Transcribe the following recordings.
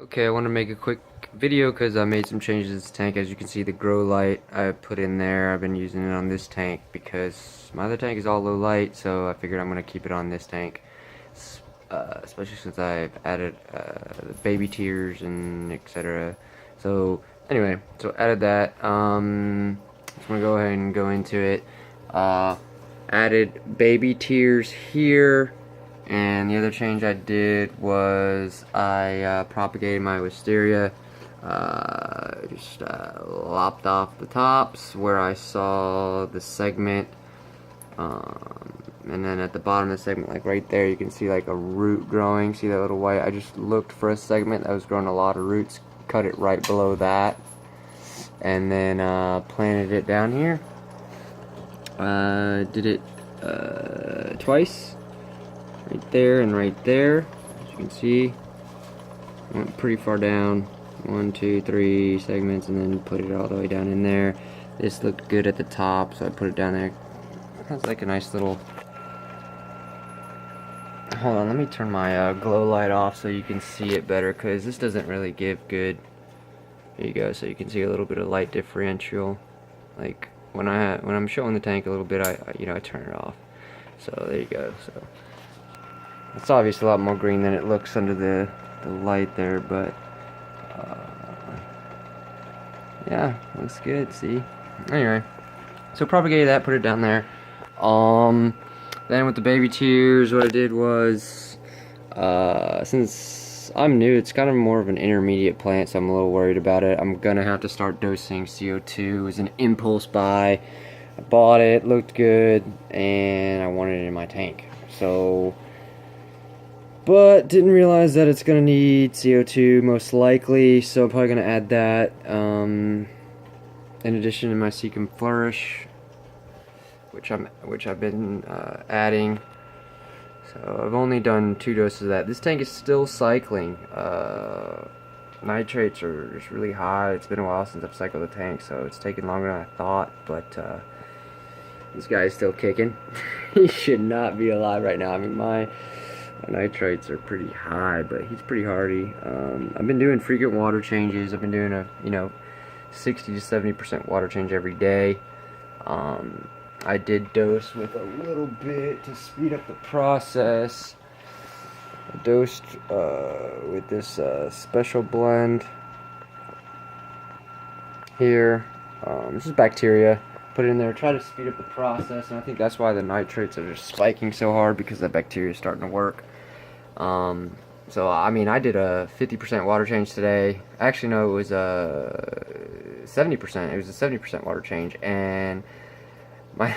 Okay, I want to make a quick video because I made some changes to this tank. As you can see, the grow light I put in there, I've been using it on this tank because my other tank is all low light, so I figured I'm going to keep it on this tank. Especially since I've added the baby tears and etc. So anyway, so added that. Just going to go ahead and go into it. Added baby tears here. And the other change I did was I propagated my wisteria, just lopped off the tops where I saw the segment, and then at the bottom of the segment, like right there, you can see like a root growing. See that little white? I just looked for a segment that was growing a lot of roots, cut it right below that, and then planted it down here. Did it twice. Right there and right there, as you can see, went pretty far down, 1, 2, 3 segments, and then put it all the way down in there. This looked good at the top, so I put it down there. It has like a nice little, hold on, let me turn my glow light off so you can see it better, because this doesn't really give good. Here you go, so you can see a little bit of light differential. Like when I'm showing the tank a little bit, I turn it off. So there you go. So it's obviously a lot more green than it looks under the light there, but yeah, looks good. See. Anyway, so propagated that, put it down there. Then with the baby tears, what I did was, since I'm new, it's kind of more of an intermediate plant, so I'm a little worried about it. I'm gonna have to start dosing CO2. It was an impulse buy. I bought it, looked good, and I wanted it in my tank. So, but didn't realize that it's gonna need CO2 most likely, so I'm probably gonna add that. In addition to my Seek and Flourish, which I've been adding. So I've only done 2 doses of that. This tank is still cycling. Nitrates are just really high. It's been a while since I've cycled the tank, so it's taken longer than I thought. But this guy is still kicking. He should not be alive right now. I mean, my nitrates are pretty high, but he's pretty hardy. I've been doing frequent water changes. I've been doing a 60 to 70% water change every day. I did dose with a little bit to speed up the process. I dosed with this special blend here. This is bacteria. Put it in there, try to speed up the process, and I think that's why the nitrates are just spiking so hard, because the bacteria is starting to work. So I mean, I did a 50% water change today. Actually, no, it was a 70%. It was a 70% water change, and my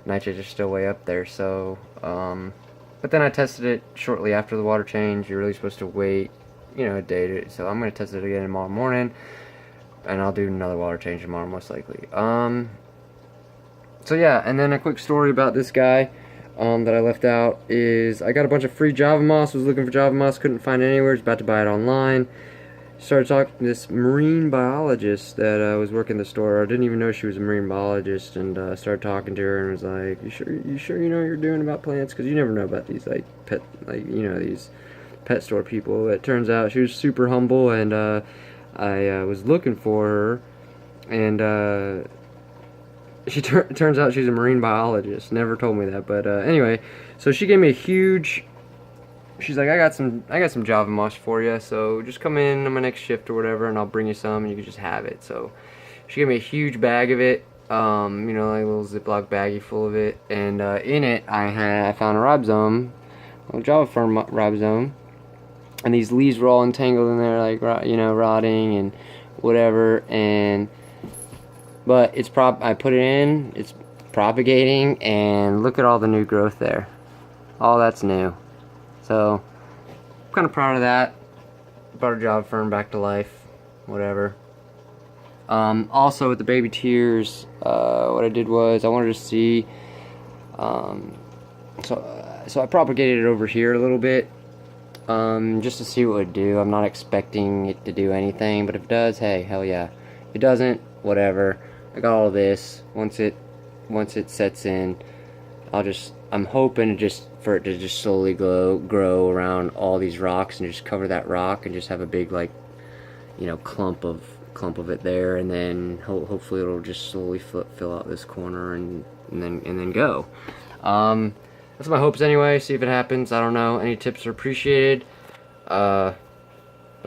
nitrates are still way up there. So, but then I tested it shortly after the water change. You're really supposed to wait, a day. So I'm gonna test it again tomorrow morning, and I'll do another water change tomorrow, most likely. So yeah, and then a quick story about this guy that I left out is I got a bunch of free Java Moss. Was looking for Java Moss, couldn't find it anywhere. Was about to buy it online. Started talking to this marine biologist that was working the store. I didn't even know she was a marine biologist, and started talking to her and was like, "You sure you know what you're doing about plants? Because you never know about these these pet store people." It turns out she was super humble, and I was looking for her, and turns out she's a marine biologist. Never told me that, but anyway, so she gave me a huge. She's like, I got some Java Moss for you, so just come in on my next shift or whatever, and I'll bring you some, and you can just have it. So she gave me a huge bag of it, like a little Ziploc baggie full of it, and in it I found a ribosome, a little Java fern ribosome, and these leaves were all entangled in there, like rotting and whatever, but I put it in, it's propagating, and look at all the new growth there. All that's new. So, I'm kind of proud of that. Brought a Java fern back to life. Whatever. Also, with the baby tears, what I did was I wanted to see. So I propagated it over here a little bit, just to see what it would do. I'm not expecting it to do anything, but if it does, hey, hell yeah. If it doesn't, whatever. I got all of this. Once it sets in, I'm hoping to just for it to just slowly grow around all these rocks and just cover that rock and just have a big, like, you know, clump of it there, and then hopefully it'll just slowly fill out this corner and then go. That's my hopes anyway. See if it happens. I don't know. Any tips are appreciated. But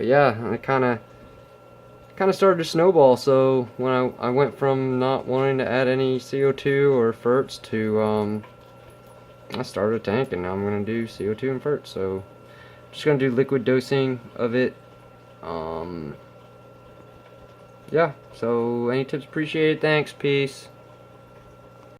yeah, I kind of started to snowball. So when I went from not wanting to add any CO2 or ferts to I started a tank, and now I'm gonna do CO2 and ferts. So just gonna do liquid dosing of it. Yeah, so any tips appreciated. Thanks. Peace.